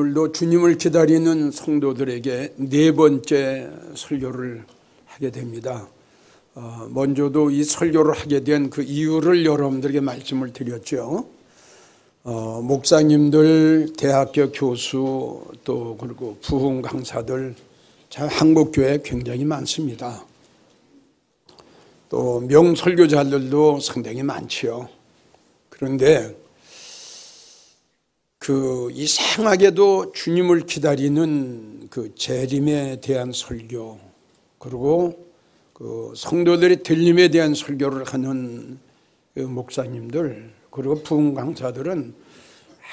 오늘도 주님을 기다리는 성도들에게 네 번째 설교를 하게 됩니다. 먼저도 이 설교를 하게 된 그 이유를 여러분들에게 말씀을 드렸죠. 목사님들, 대학교 교수, 또 그리고 부흥 강사들, 한국교회에 굉장히 많습니다. 또 명설교자들도 상당히 많지요. 그런데 이상하게도 주님을 기다리는 그 재림에 대한 설교, 그리고 그 성도들의 들림에 대한 설교를 하는 그 목사님들, 그리고 부흥 강사들은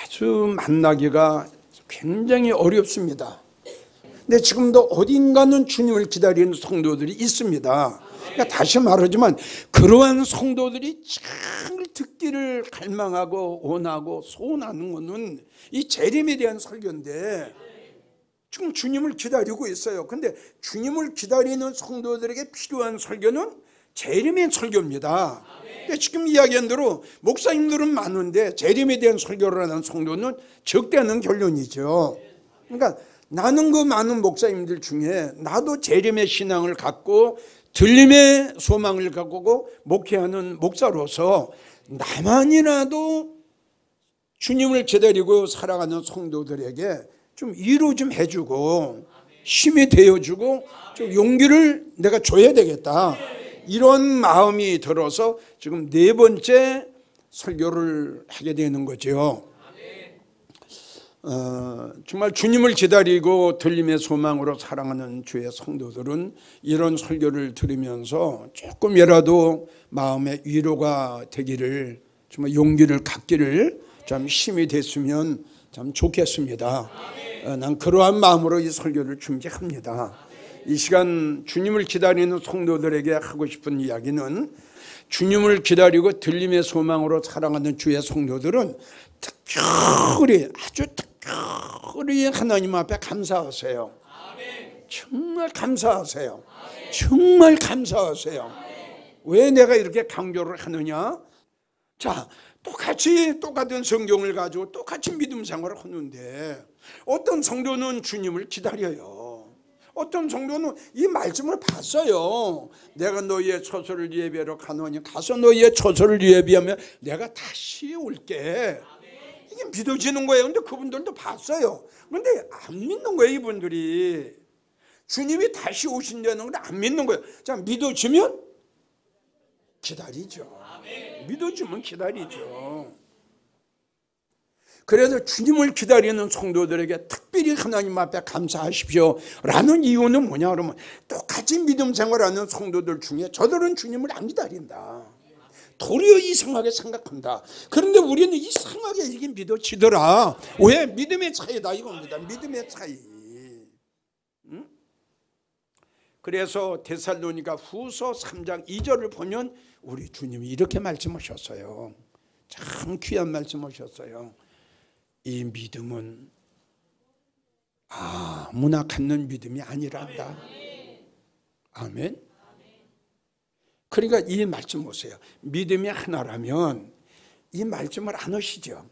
아주 만나기가 굉장히 어렵습니다. 근데 지금도 어딘가는 주님을 기다리는 성도들이 있습니다. 그러니까 다시 말하지만 그러한 성도들이 잘 듣기를 갈망하고 원하고 소원하는 것은 이 재림에 대한 설교인데 지금 주님을 기다리고 있어요. 근데 주님을 기다리는 성도들에게 필요한 설교는 재림의 설교입니다. 근데 지금 이야기한 대로 목사님들은 많은데 재림에 대한 설교를 하는 성도는 적다는 결론이죠. 그러니까 나는 그 많은 목사님들 중에 나도 재림의 신앙을 갖고 들림의 소망을 갖고 목회하는 목사로서 나만이라도 주님을 기다리고 살아가는 성도들에게 좀 위로 좀 해주고 힘이 되어주고 좀 용기를 내가 줘야 되겠다, 이런 마음이 들어서 지금 네 번째 설교를 하게 되는 거죠. 정말 주님을 기다리고 들림의 소망으로 사랑하는 주의 성도들은 이런 설교를 들으면서 조금이라도 마음의 위로가 되기를, 정말 용기를 갖기를 참 힘이 됐으면 참 좋겠습니다. 난 그러한 마음으로 이 설교를 준비합니다. 이 시간 주님을 기다리는 성도들에게 하고 싶은 이야기는, 주님을 기다리고 들림의 소망으로 사랑하는 주의 성도들은 특별히, 아주 특별히 하나님 앞에 감사하세요. 정말 감사하세요. 정말 감사하세요. 왜 내가 이렇게 강조를 하느냐? 자, 똑같은 성경을 가지고 똑같이 믿음 생활을 하는데 어떤 성도는 주님을 기다려요. 어떤 성도는 이 말씀을 봤어요. 내가 너희의 처소를 예비하러 가노니 가서 너희의 처소를 예비하면 내가 다시 올게. 이게 믿어지는 거예요. 근데 그분들도 봤어요. 그런데 안 믿는 거예요. 이분들이 주님이 다시 오신다는 걸 안 믿는 거예요. 자, 믿어지면 기다리죠. 믿어주면 기다리죠. 그래서 주님을 기다리는 성도들에게 특별히 하나님 앞에 감사하십시오 라는 이유는 뭐냐 그러면, 똑같이 믿음 생활하는 성도들 중에 저들은 주님을 안 기다린다, 도리어 이상하게 생각한다. 그런데 우리는 이상하게 이게 믿어지더라. 왜? 믿음의 차이다 이겁니다. 믿음의 차이. 그래서 데살로니가 후서 3장 2절을 보면 우리 주님이 이렇게 말씀하셨어요. 참 귀한 말씀하셨어요. 이 믿음은 아무나 갖는 믿음이 아니란다. 아멘. 그러니까 이 말씀 보세요. 믿음이 하나라면 이 말씀을 안 하시죠.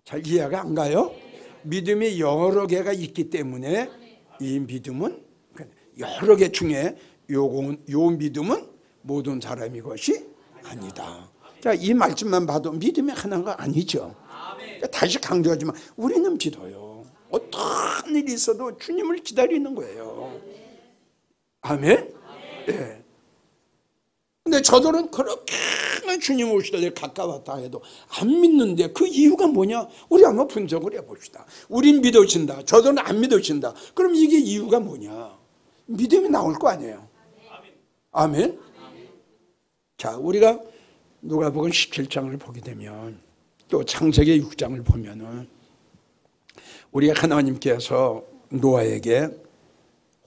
잘 이해가 안 가요? 믿음이 여러 개가 있기 때문에 이 믿음은 여러 개 중에 요 믿음은 모든 사람의 것이 아니다. 자, 이 말씀만 봐도 믿음이 하나가 아니죠. 다시 강조하지만 우리는 믿어요. 어떤 일이 있어도 주님을 기다리는 거예요. 아멘? 네. 근데 저들은 그렇게 주님 오실 때 가까웠다 해도 안 믿는데 그 이유가 뭐냐? 우리 한번 분석을 해봅시다. 우린 믿어진다, 저들은 안 믿어진다. 그럼 이게 이유가 뭐냐? 믿음이 나올 거 아니에요. 아멘? 자, 우리가 누가복음 17장을 보게 되면, 또 창세기 6장을 보면은 우리 하나님께서 노아에게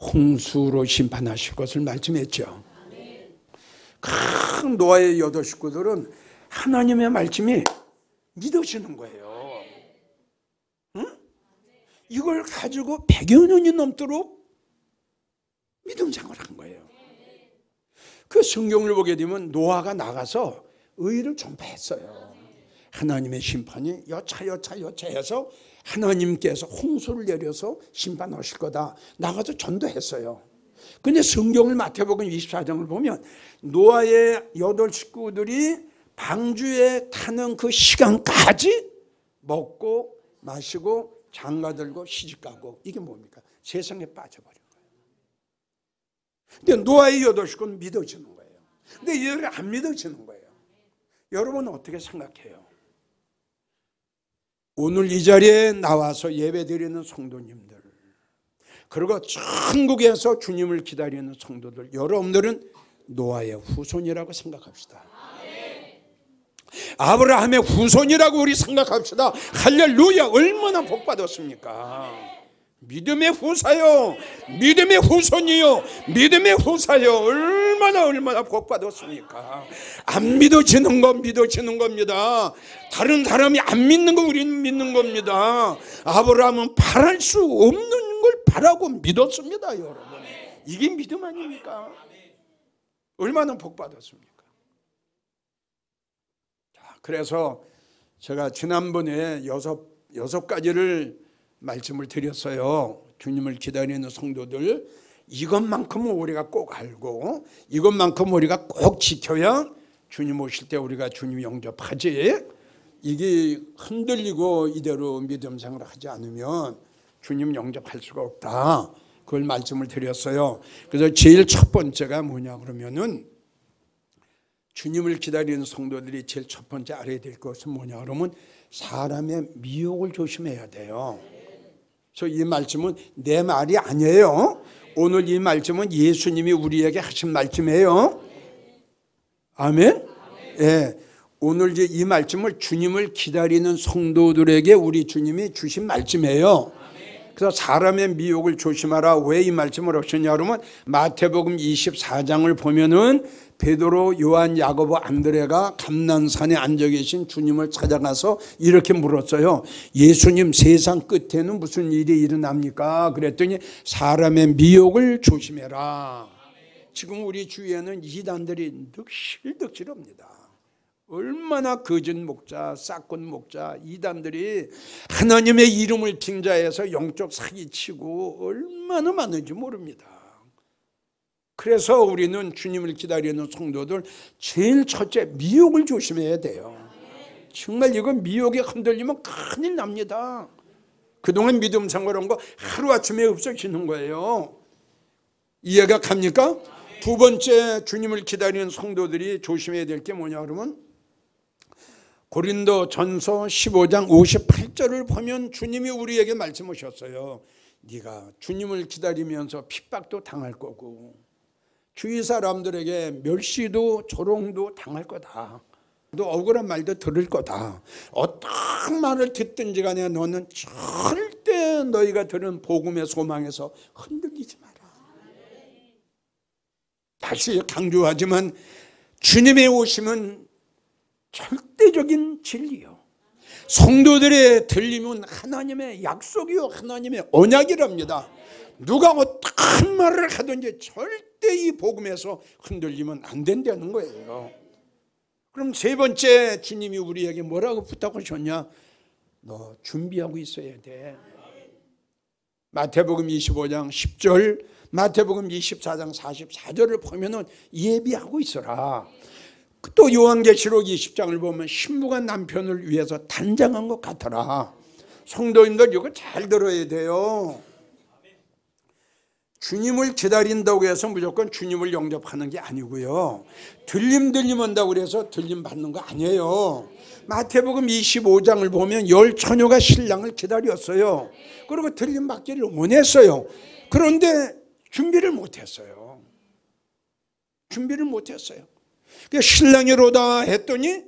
홍수로 심판하실 것을 말씀했죠. 큰 노아의 8 식구들은 하나님의 말씀이 믿어지는 거예요. 응? 이걸 가지고 100여 년이 넘도록 믿음 생활을 한 거예요. 그 성경을 보게 되면 노아가 나가서 의를 전파했어요. 하나님의 심판이 여차여차해서 하나님께서 홍수를 내려서 심판하실 거다. 나가서 전도했어요. 근데 성경을 마태복음 24장을 보면 노아의 8 식구들이 방주에 타는 그 시간까지 먹고 마시고 장가들고 시집가고, 이게 뭡니까? 세상에 빠져버린 거예요. 근데 노아의 8 식구는 믿어지는 거예요. 근데 얘들이 안 믿어지는 거예요. 여러분은 어떻게 생각해요? 오늘 이 자리에 나와서 예배드리는 성도님들, 그리고 천국에서 주님을 기다리는 성도들, 여러분들은 노아의 후손이라고 생각합시다. 아브라함의 후손이라고 우리 생각합시다. 할렐루야. 얼마나 복받았습니까? 믿음의 후사요, 믿음의 후손이요, 믿음의 후사요. 얼마나 복받았습니까? 안 믿어지는 건 믿어지는 겁니다. 다른 사람이 안 믿는 거 우리는 믿는 겁니다. 아브라함은 바랄 수 없는 걸 바라고 믿었습니다. 여러분, 이게 믿음 아닙니까? 얼마나 복받았습니까? 자, 그래서 제가 지난번에 여섯 가지를 말씀을 드렸어요. 주님을 기다리는 성도들, 이것만큼은 우리가 꼭 알고 이것만큼 우리가 꼭 지켜야 주님 오실 때 우리가 주님 영접하지, 이게 흔들리고 이대로 믿음 생활을 하지 않으면 주님 영접할 수가 없다. 그걸 말씀을 드렸어요. 그래서 제일 첫 번째가 뭐냐 그러면은, 주님을 기다리는 성도들이 제일 첫 번째 알아야 될 것은 뭐냐 그러면 사람의 미혹을 조심해야 돼요. 그래서 이 말씀은 내 말이 아니에요. 오늘 이 말씀은 예수님이 우리에게 하신 말씀이에요. 아멘? 예. 오늘 이제 이 말씀을 주님을 기다리는 성도들에게 우리 주님이 주신 말씀이에요. 그래서 사람의 미혹을 조심하라. 왜 이 말씀을 하셨냐 그러면 마태복음 24장을 보면은 베드로, 요한, 야고보, 안드레가 감난산에 앉아 계신 주님을 찾아가서 이렇게 물었어요. 예수님, 세상 끝에는 무슨 일이 일어납니까? 그랬더니 사람의 미혹을 조심해라. 지금 우리 주위에는 이단들이 득실득실합니다. 얼마나 거짓 목자, 싹군 목자, 이단들이 하나님의 이름을 빙자해서 영적 사기치고 얼마나 많은지 모릅니다. 그래서 우리는 주님을 기다리는 성도들 제일 첫째, 미혹을 조심해야 돼요. 정말 이건 미혹에 흔들리면 큰일 납니다. 그동안 믿음 생활한 거 하루아침에 없어지는 거예요. 이해가 갑니까? 두 번째, 주님을 기다리는 성도들이 조심해야 될 게 뭐냐 그러면 고린도 전서 15장 58절을 보면 주님이 우리에게 말씀하셨어요. 네가 주님을 기다리면서 핍박도 당할 거고 주위 사람들에게 멸시도 조롱도 당할 거다. 또 억울한 말도 들을 거다. 어떤 말을 듣든지 간에 너는 절대 너희가 들은 복음의 소망에서 흔들리지 마라. 다시 강조하지만 주님의 오심은 절대적인 진리요, 성도들의 들림은 하나님의 약속이요, 하나님의 언약이랍니다. 누가 어떤 말을 하든지 절대 이 복음에서 흔들리면 안 된다는 거예요. 그럼 세 번째, 주님이 우리에게 뭐라고 부탁하셨냐? 너 준비하고 있어야 돼. 마태복음 25장 10절, 마태복음 24장 44절을 보면은 예비하고 있어라. 또 요한계시록 20장을 보면 신부가 남편을 위해서 단장한 것 같더라. 성도님들 이거 잘 들어야 돼요. 주님을 기다린다고 해서 무조건 주님을 영접하는 게 아니고요, 들림 한다고 해서 들림 받는 거 아니에요. 마태복음 25장을 보면 10 처녀가 신랑을 기다렸어요. 그리고 들림 받기를 원했어요. 그런데 준비를 못했어요. 신랑이로다 했더니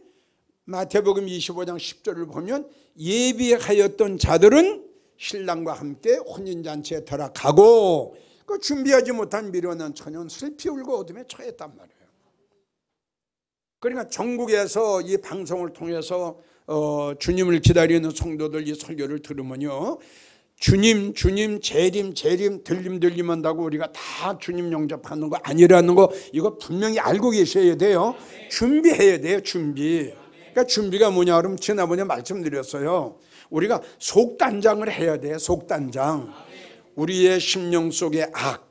마태복음 25장 10절을 보면 예비하였던 자들은 신랑과 함께 혼인잔치에 들어가고 그 준비하지 못한 미련한 처녀는 슬피 울고 어둠에 처했단 말이에요. 그러니까 전국에서 이 방송을 통해서 주님을 기다리는 성도들 이 설교를 들으면요, 주님 재림 들림 한다고 우리가 다 주님 영접하는 거 아니라는 거 이거 분명히 알고 계셔야 돼요. 준비해야 돼요. 준비. 그러니까 준비가 뭐냐 그러면 지난번에 말씀드렸어요. 우리가 속단장을 해야 돼. 속단장. 우리의 심령 속에 악,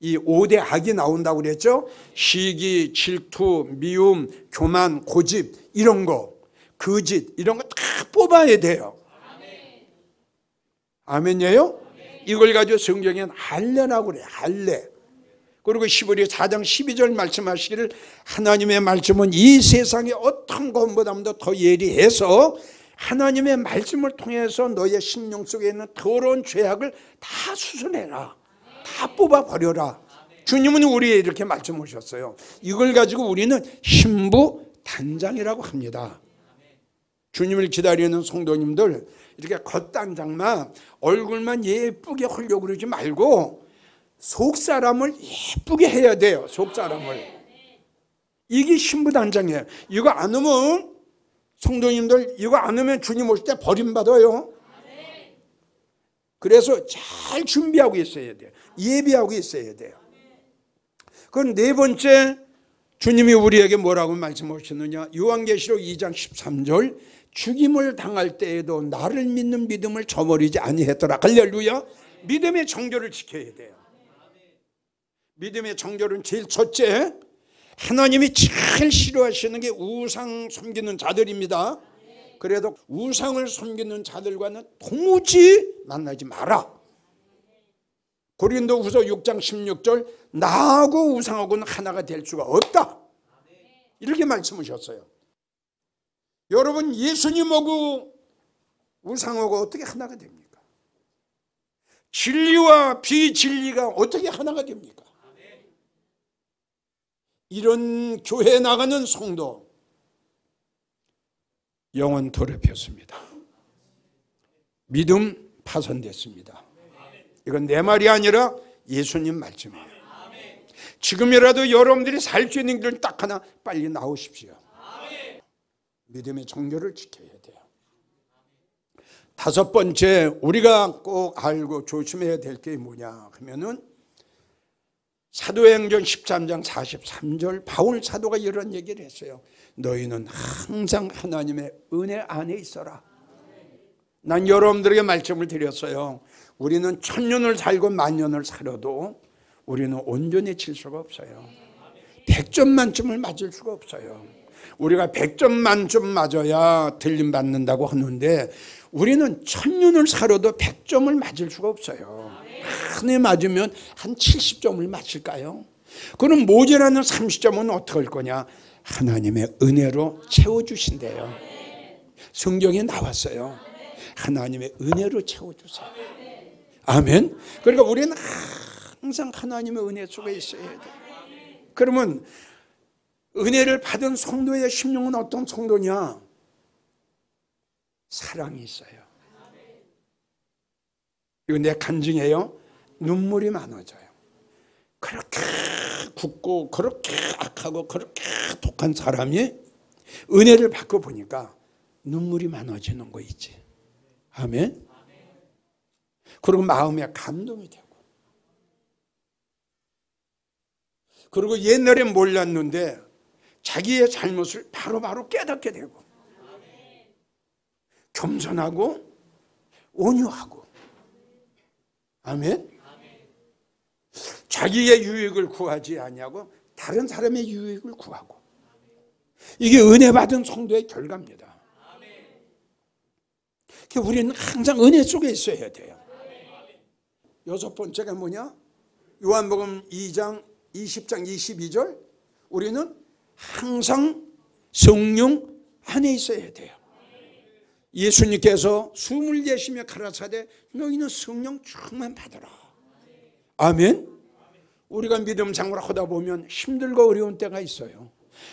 이 5대 악이 나온다고 그랬죠. 시기, 질투, 미움, 교만, 고집 이런 거, 거짓 이런 거 다 뽑아야 돼요. 아멘이에요? 이걸 가지고 성경에는 할례라고 그래요. 할례. 그리고 히브리 4장 12절 말씀하시기를 하나님의 말씀은 이 세상의 어떤 것보다도 더 예리해서 하나님의 말씀을 통해서 너의 심령 속에 있는 더러운 죄악을 다 수선해라. 다 뽑아버려라. 주님은 우리에게 이렇게 말씀하셨어요. 이걸 가지고 우리는 신부 단장이라고 합니다. 주님을 기다리는 성도님들 이렇게 겉단장만 얼굴만 예쁘게 하려고 그러지 말고 속사람을 예쁘게 해야 돼요. 속사람을. 이게 신부 단장이에요. 이거 안 하면 성도님들 이거 안 하면 주님 오실 때 버림받아요. 그래서 잘 준비하고 있어야 돼요. 예비하고 있어야 돼요. 그럼 네 번째 주님이 우리에게 뭐라고 말씀하셨느냐. 요한계시록 2장 13절 죽임을 당할 때에도 나를 믿는 믿음을 저버리지 아니했더라. 할렐루야. 믿음의 정결을 지켜야 돼요. 믿음의 정결은 제일 첫째, 하나님이 제일 싫어하시는 게 우상 섬기는 자들입니다. 그래도 우상을 섬기는 자들과는 도무지 만나지 마라. 고린도후서 6장 16절 나하고 우상하고는 하나가 될 수가 없다. 이렇게 말씀하셨어요. 여러분 예수님하고 우상하고 어떻게 하나가 됩니까? 진리와 비진리가 어떻게 하나가 됩니까? 이런 교회에 나가는 성도 영혼 더럽혔습니다. 믿음 파손됐습니다. 이건 내 말이 아니라 예수님 말씀이에요. 지금이라도 여러분들이 살 수 있는 길은 딱 하나, 빨리 나오십시오. 믿음의 정결을 지켜야 돼요. 다섯 번째 우리가 꼭 알고 조심해야 될 게 뭐냐 하면은 사도행전 13장 43절 바울 사도가 이런 얘기를 했어요. 너희는 항상 하나님의 은혜 안에 있어라. 난 여러분들에게 말씀을 드렸어요. 우리는 1000년을 살고 10,000년을 살아도 우리는 온전히 칠 수가 없어요. 100점 만점을 맞을 수가 없어요. 우리가 100점 만점 맞아야 들림 받는다고 하는데 우리는 1000년을 살아도 100점을 맞을 수가 없어요. 한해 맞으면 한 70점을 맞을까요? 그럼 모자라는 30점은 어떻게 할 거냐? 하나님의 은혜로 채워주신대요. 성경에 나왔어요. 하나님의 은혜로 채워주세요. 아멘. 그러니까 우리는 항상 하나님의 은혜 속에 있어야 돼요. 그러면 은혜를 받은 성도의 심령은 어떤 성도냐? 사랑이 있어요. 이거 내 간증이에요. 눈물이 많아져요. 그렇게 굳고 그렇게 악하고 그렇게 독한 사람이 은혜를 받고 보니까 눈물이 많아지는 거 있지. 아멘. 그리고 마음에 감동이 되고, 그리고 옛날에 몰랐는데 자기의 잘못을 바로바로 깨닫게 되고, 겸손하고 온유하고. 아멘. 자기의 유익을 구하지 아니하고 다른 사람의 유익을 구하고. 이게 은혜 받은 성도의 결과입니다. 그러니까 우리는 항상 은혜 속에 있어야 돼요. 여섯 번째가 뭐냐? 요한복음 2장 20장 22절 우리는 항상 성령 안에 있어야 돼요. 예수님께서 숨을 내쉬며 가라사대 너희는 성령 충만 받아라. 아멘. 우리가 믿음 생활을 하다 보면 힘들고 어려운 때가 있어요.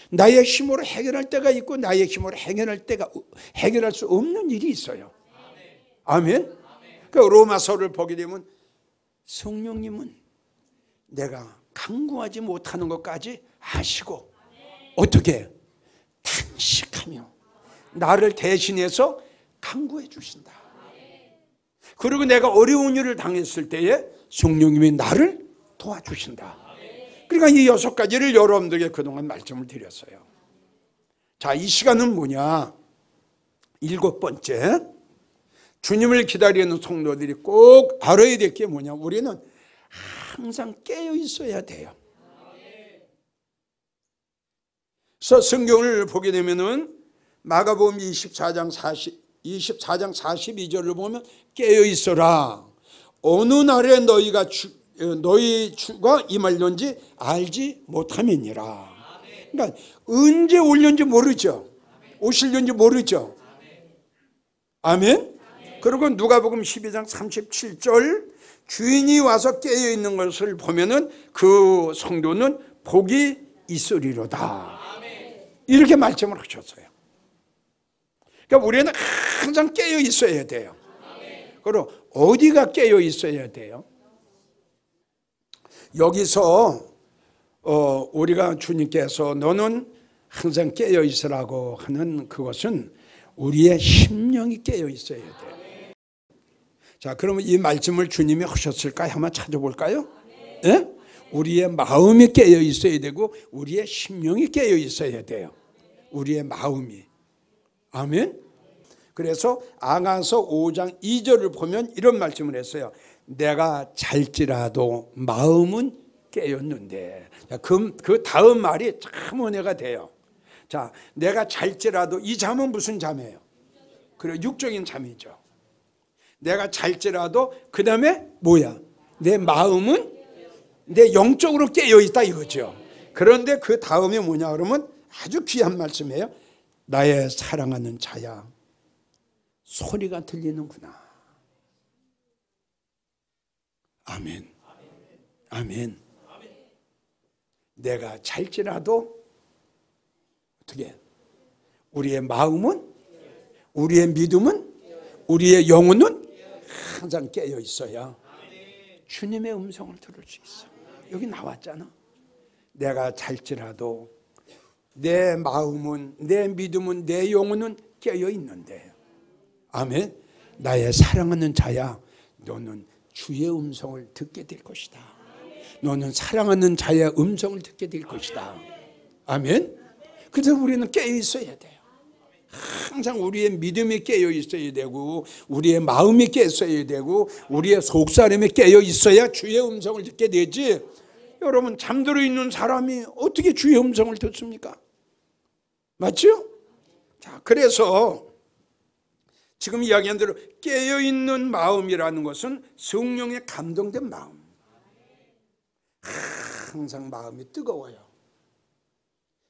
나의 힘으로 해결할 때가 있고 나의 힘으로 해결할 수 없는 일이 있어요. 아멘. 그 로마서를 보게 되면 성령님은 내가 간구하지 못하는 것까지 아시고 어떻게 탄식하며 나를 대신해서 간구해 주신다. 그리고 내가 어려운 일을 당했을 때에 성령님이 나를 도와주신다. 그러니까 이 6가지를 여러분들에게 그동안 말씀을 드렸어요. 자, 이 시간은 뭐냐? 7번째, 주님을 기다리는 성도들이 꼭 알아야 될 게 뭐냐? 우리는 항상 깨어 있어야 돼요. 그래서 성경을 보게 되면은 마가복음 24장 42절을 보면 깨어 있어라. 어느 날에 너희 주가 임할는지 알지 못함이니라. 그러니까 언제 올는지 모르죠. 오실는지 모르죠. 아멘. 그리고 누가복음 12장 37절, 주인이 와서 깨어 있는 것을 보면은 그 성도는 복이 있으리로다. 이렇게 말씀을 하셨어요. 그러니까 우리는 항상 깨어 있어야 돼요. 그리고 어디가 깨어 있어야 돼요? 여기서 우리가 주님께서 너는 항상 깨어 있으라고 하는 그것은 우리의 심령이 깨어 있어야 돼요. 자, 그러면 이 말씀을 주님이 하셨을까요? 한번 찾아볼까요? 예? 우리의 마음이 깨어 있어야 되고 우리의 심령이 깨어 있어야 돼요. 우리의 마음이. 아멘. 그래서 아가서 5장 2절을 보면 이런 말씀을 했어요. 내가 잘지라도 마음은 깨었는데. 그 다음 말이 참 은혜가 돼요. 자, 내가 잘지라도, 이 잠은 무슨 잠이에요? 그래, 육적인 잠이죠. 내가 잘지라도 그 다음에 뭐야? 내 마음은 내 영적으로 깨어있다 이거죠. 그런데 그 다음에 뭐냐 그러면 아주 귀한 말씀이에요. 나의 사랑하는 자야, 소리가 들리는구나. 아멘. 아멘. 내가 잘지라도 어떻게 우리의 마음은, 우리의 믿음은, 우리의 영혼은 항상 깨어 있어야 주님의 음성을 들을 수 있어. 여기 나왔잖아. 내가 잘지라도 내 마음은, 내 믿음은, 내 영혼은 깨어 있는데. 아멘. 나의 사랑하는 자야, 너는 주의 음성을 듣게 될 것이다. 너는 사랑하는 자의 음성을 듣게 될 것이다. 아멘. 그래서 우리는 깨어 있어야 돼요. 항상 우리의 믿음이 깨어 있어야 되고 우리의 마음이 깨어 있어야 되고 우리의 속사람이 깨어 있어야 주의 음성을 듣게 되지. 여러분, 잠들어 있는 사람이 어떻게 주의 음성을 듣습니까? 맞죠? 자, 그래서 지금 이야기한 대로 깨어있는 마음이라는 것은 성령에 감동된 마음. 항상 마음이 뜨거워요.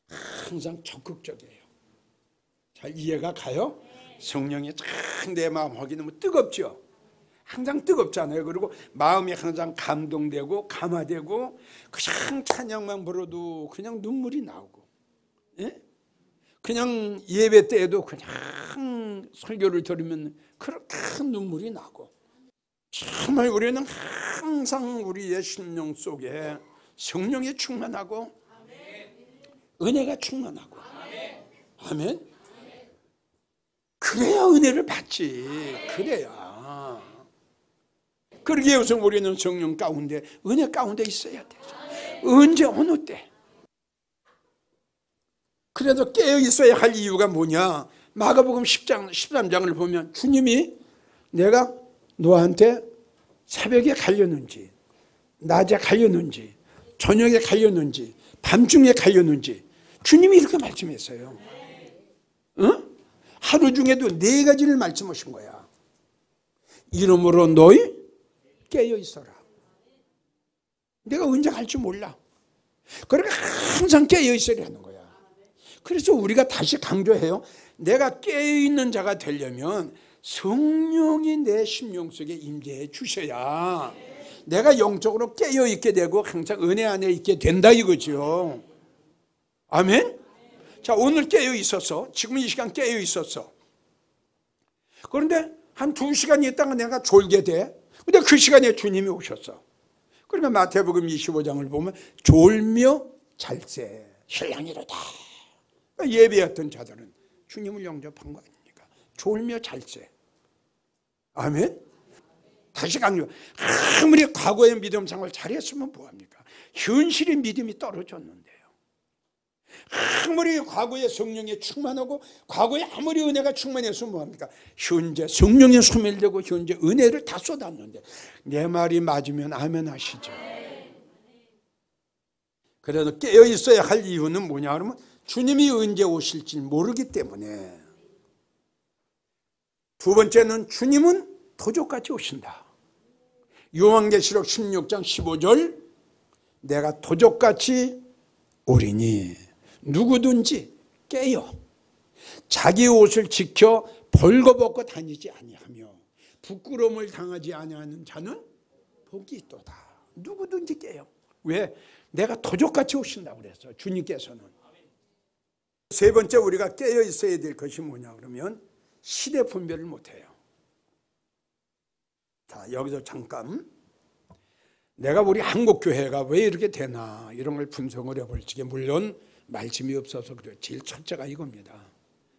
항상 적극적이에요. 잘 이해가 가요? 성령이 참 내 마음 하기 너무 뜨겁죠? 항상 뜨겁잖아요. 그리고 마음이 항상 감동되고 감화되고 그냥 찬양만 불어도 그냥 눈물이 나오고, 예? 그냥 예배 때에도 그냥 설교를 들으면 그렇게 눈물이 나고, 정말 우리는 항상 우리의 심령 속에 성령이 충만하고 은혜가 충만하고. 아멘. 그래야 은혜를 받지. 그래야. 그러기 위해서 우리는 성령 가운데, 은혜 가운데 있어야 되죠. 언제 어느 때. 그래도 깨어 있어야 할 이유가 뭐냐? 마가복음 13장을 보면 주님이 내가 너한테 새벽에 갈렸는지 낮에 갈렸는지 저녁에 갈렸는지 밤중에 갈렸는지 주님이 이렇게 말씀했어요. 응? 하루 중에도 4가지를 말씀하신 거야. 이러므로 너희 깨어 있어라. 내가 언제 갈지 몰라. 그러니까 항상 깨어 있으라는 거야. 그래서 우리가 다시 강조해요. 내가 깨어있는 자가 되려면 성령이 내 심령 속에 임재해 주셔야 내가 영적으로 깨어있게 되고 항상 은혜 안에 있게 된다 이거죠. 아멘. 자, 오늘 깨어있었어. 지금 이 시간 깨어있었어. 그런데 한 2시간 있다가 내가 졸게 돼. 근데 그 시간에 주님이 오셨어. 그러면 마태복음 25장을 보면 졸며 잘세 신랑이로다. 예배했던 자들은 주님을 영접한 거 아닙니까? 졸며 잘세. 아멘. 다시 강조. 아무리 과거의 믿음 생활 잘했으면 뭐합니까? 현실의 믿음이 떨어졌는데요. 아무리 과거에 성령에 충만하고 과거에 아무리 은혜가 충만해서 뭐합니까? 현재 성령에 소멸되고 현재 은혜를 다 쏟았는데 내 말이 맞으면 아멘 하시죠. 그래도 깨어 있어야 할 이유는 뭐냐 그러면 주님이 언제 오실지 모르기 때문에. 두 번째는 주님은 도적같이 오신다. 요한계시록 16장 15절 내가 도적같이 오리니 누구든지 깨어 자기 옷을 지켜 벌거벗고 다니지 아니하며 부끄러움을 당하지 아니하는 자는 복이 있도다. 누구든지 깨어. 왜? 내가 도적같이 오신다고 그랬어 주님께서는. 세 번째 우리가 깨어 있어야 될 것이 뭐냐 그러면 시대 분별을 못해요. 자, 여기서 잠깐 내가 우리 한국교회가 왜 이렇게 되나 이런 걸 분석을 해볼 적에 물론 말씀이 없어서 그래요. 제일 첫째가 이겁니다.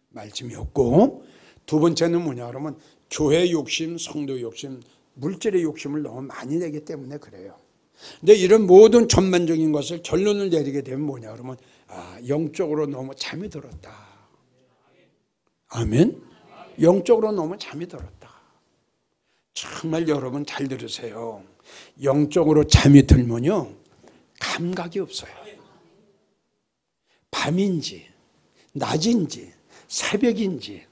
말씀이 없고 두 번째는 뭐냐 그러면 교회 욕심, 성도 욕심, 물질의 욕심을 너무 많이 내기 때문에 그래요. 근데 이런 모든 전반적인 것을 결론을 내리게 되면 뭐냐 그러면 영적으로 너무 잠이 들었다. 아멘. 영적으로 너무 잠이 들었다. 정말 여러분 잘 들으세요. 영적으로 잠이 들면요 감각이 없어요. 밤인지 낮인지 새벽인지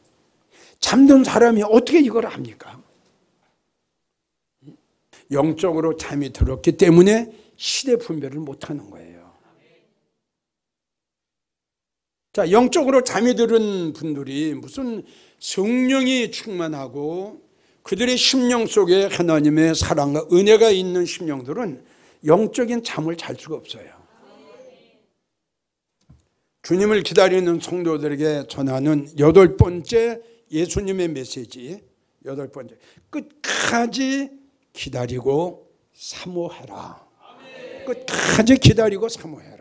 잠든 사람이 어떻게 이걸 압니까? 영적으로 잠이 들었기 때문에 시대 분별을 못하는 거예요. 자, 영적으로 잠이 들은 분들이 무슨 성령이 충만하고 그들의 심령 속에 하나님의 사랑과 은혜가 있는 심령들은 영적인 잠을 잘 수가 없어요. 주님을 기다리는 성도들에게 전하는 8번째 예수님의 메시지, 8번째 끝까지 기다리고 사모해라. 끝까지 기다리고 사모해라.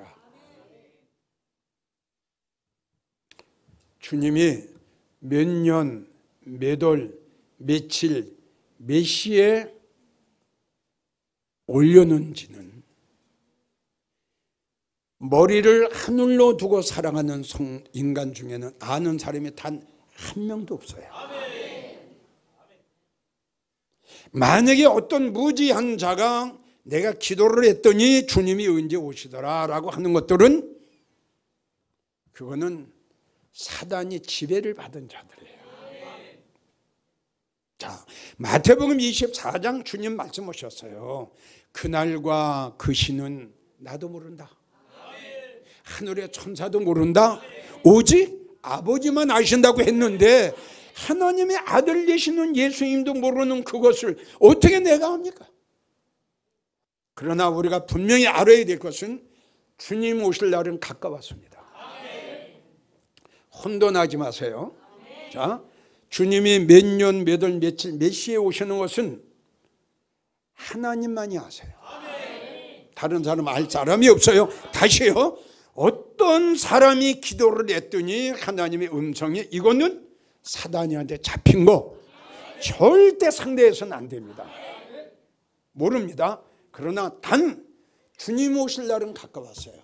주님이 몇 년, 몇 월, 며칠, 몇 시에 올려는지는 머리를 하늘로 두고 살아가는 인간 중에는 아는 사람이 단 한 명도 없어요. 만약에 어떤 무지한 자가 내가 기도를 했더니 주님이 언제 오시더라 라고 하는 것들은 그거는 사단이 지배를 받은 자들이에요. 자, 마태복음 24장 주님 말씀하셨어요. 그날과 그 시는 나도 모른다. 하늘의 천사도 모른다. 오직 아버지만 아신다고 했는데 하나님의 아들 되시는 예수님도 모르는 그것을 어떻게 내가 합니까? 그러나 우리가 분명히 알아야 될 것은 주님 오실 날은 가까웠습니다. 혼돈하지 마세요. 자, 주님이 몇 년, 몇 월, 며칠, 몇 시에 오시는 것은 하나님만이 아세요. 다른 사람 알 사람이 없어요. 다시요. 어떤 사람이 기도를 했더니 하나님의 음성이 이거는 사단이한테 잡힌 거 절대 상대해서는 안 됩니다. 모릅니다. 그러나 단 주님 오실 날은 가까웠어요.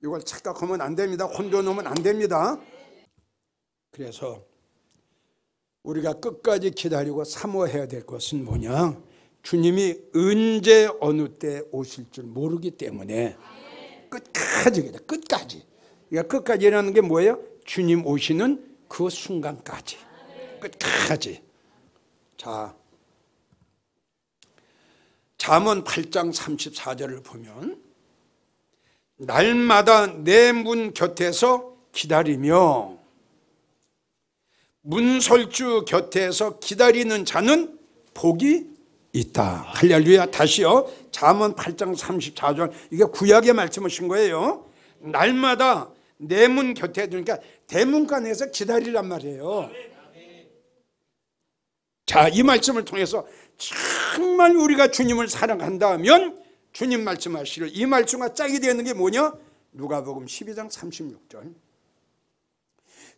이걸 착각하면 안 됩니다. 혼돈하면 안 됩니다. 그래서 우리가 끝까지 기다리고 사모해야 될 것은 뭐냐? 주님이 언제 어느 때 오실 줄 모르기 때문에 끝까지 끝까지. 그러니까 끝까지라는 게 뭐예요? 주님 오시는 그 순간까지 끝까지. 자, 잠언 8장 34절을 보면 날마다 내 문 곁에서 기다리며 문설주 곁에서 기다리는 자는 복이 있다. 할렐루야. 다시요. 잠언 8장 34절. 이게 구약의 말씀하신 거예요. 날마다 내 문 곁에, 그러니까 대문간에서 기다리란 말이에요. 자, 이 말씀을 통해서 정말 우리가 주님을 사랑한다면 주님 말씀하시를 이 말씀과 짝이 되는 게 뭐냐? 누가복음 12장 36절.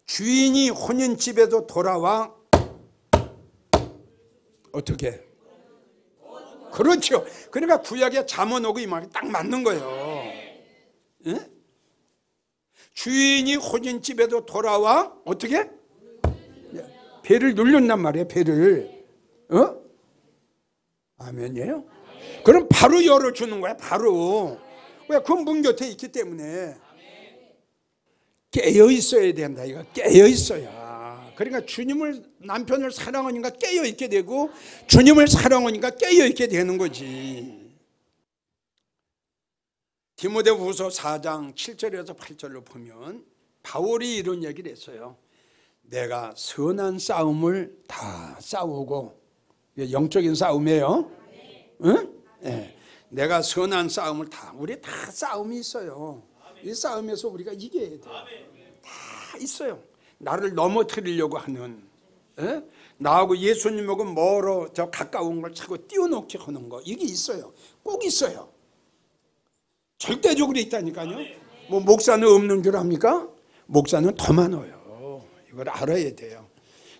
주인이 혼인집에도 돌아와 어떻게? 그렇죠. 그러니까 구약의 잠언 오고 이 말이 딱 맞는 거예요. 예? 주인이 호진집에도 돌아와 어떻게? 배를 눌른단 말이에요. 배를. 아멘이에요? 그럼 바로 열어주는 거야. 바로. 왜? 그 문 곁에 있기 때문에. 깨어 있어야 된다. 이거 깨어 있어야. 그러니까 주님을, 남편을 사랑하니까 깨어 있게 되고, 주님을 사랑하니까 깨어 있게 되는 거지. 디모데후서 4장 7절에서 8절로 보면 바울이 이런 얘기를 했어요. 내가 선한 싸움을 다 싸우고, 영적인 싸움이에요. 응? 네. 내가 선한 싸움을 다, 우리 다 싸움이 있어요. 이 싸움에서 우리가 이겨야 돼요. 다 있어요. 나를 넘어뜨리려고 하는, 예? 나하고 예수님하고 멀어 저 가까운 걸 자꾸 띄워놓게 하는 거, 이게 있어요. 꼭 있어요. 절대적으로 있다니까요. 뭐 목사는 없는 줄 압니까? 목사는 더 많아요. 이걸 알아야 돼요.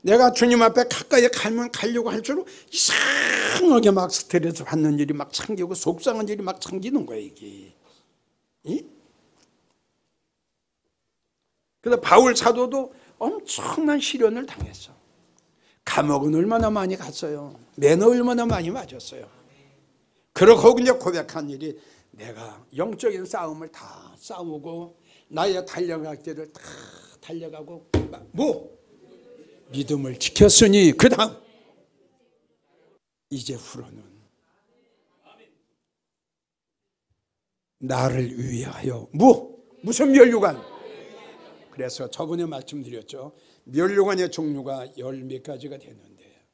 내가 주님 앞에 가까이 가면 가려고 할수록 이상하게 막 스트레스 받는 일이 막 생기고 속상한 일이 막 생기는 거예요, 이게. 이? 그래서 바울 사도도 엄청난 시련을 당했어. 감옥은 얼마나 많이 갔어요. 매너 얼마나 많이 맞았어요. 그러고 이제 고백한 일이, 내가 영적인 싸움을 다 싸우고 나의 달려갈 길을 다 달려가고 뭐 믿음을 지켰으니 그 다음 이제 후로는 나를 위하여 무슨 면류관. 그래서 저번에 말씀드렸죠. 면류관의 종류가 열 몇 가지가 되는데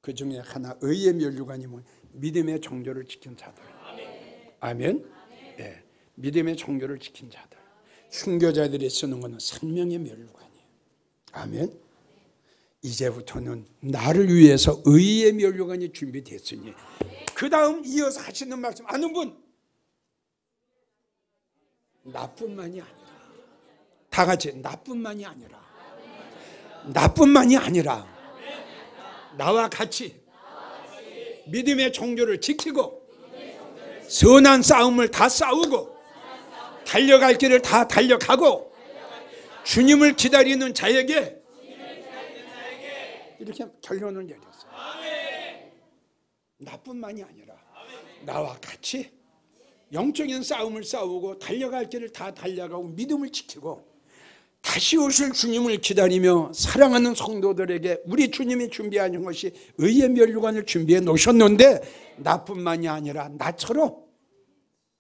그 중에 하나, 의의 면류관이면 믿음의 정조를 지킨 자들. 아멘. 네. 믿음의 정조를 지킨 자들. 순교자들이 쓰는 것은 생명의 면류관이에요. 아멘. 이제부터는 나를 위해서 의의 면류관이 준비됐으니 그 다음 이어서 하시는 말씀 아는 분, 나뿐만이 아니라, 다 같이 나뿐만이 아니라, 나뿐만이 아니라 나와 같이 믿음의 정조를 지키고 선한 싸움을 다 싸우고 달려갈 길을 다 달려가고 주님을 기다리는 자에게 이렇게 결론을 내렸어요. 나뿐만이 아니라 나와 같이 영적인 싸움을 싸우고 달려갈 길을 다 달려가고 믿음을 지키고 다시 오실 주님을 기다리며 사랑하는 성도들에게 우리 주님이 준비하는 것이 의의 면류관을 준비해 놓으셨는데 나뿐만이 아니라 나처럼,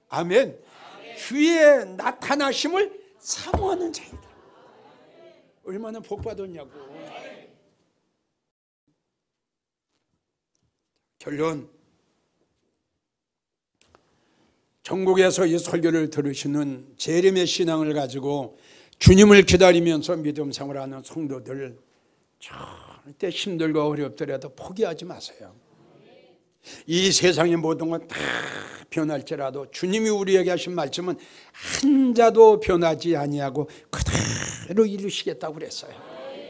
아멘, 주의 나타나심을 사모하는 자이다. 얼마나 복받았냐고. 결론, 전국에서 이 설교를 들으시는 재림의 신앙을 가지고 주님을 기다리면서 믿음 생활하는 성도들, 절대 힘들고 어렵더라도 포기하지 마세요. 이 세상의 모든 건 다 변할지라도 주님이 우리에게 하신 말씀은 한 자도 변하지 아니하고 그대로 이루시겠다고 그랬어요.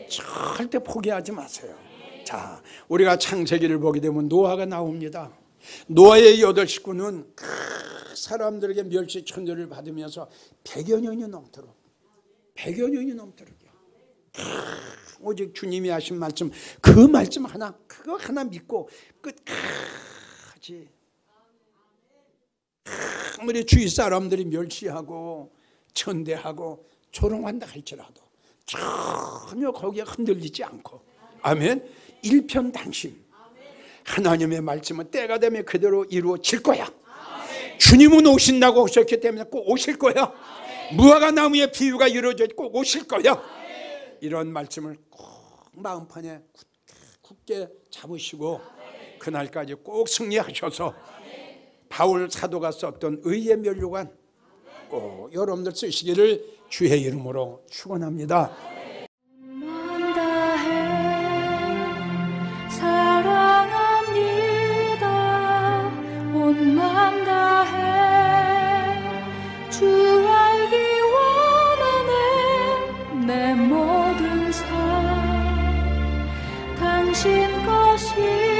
절대 포기하지 마세요. 자, 우리가 창세기를 보게 되면 노아가 나옵니다. 노아의 8 식구는 그 사람들에게 멸시 천대를 받으면서 100여 년이 넘도록, 100여 년이 넘도록요. 오직 주님이 하신 말씀, 그 말씀 하나, 그거 하나 믿고 끝까지, 아무리 주위 사람들이 멸시하고 천대하고 조롱한다 할지라도 전혀 거기에 흔들리지 않고, 아멘, 일편단심, 하나님의 말씀은 때가 되면 그대로 이루어질 거야. 주님은 오신다고 오셨기 때문에 꼭 오실 거야. 무화과 나무의 비유가 이루어져 꼭 오실 거야. 이런 말씀을 꼭 마음판에 굳게 잡으시고 그날까지 꼭 승리하셔서 바울 사도가 썼던 의의 면류관 꼭 여러분들 쓰시기를 주의 이름으로 축원합니다. 온맘 다해 주 알기 원하네. 내 모든 삶 당신 것이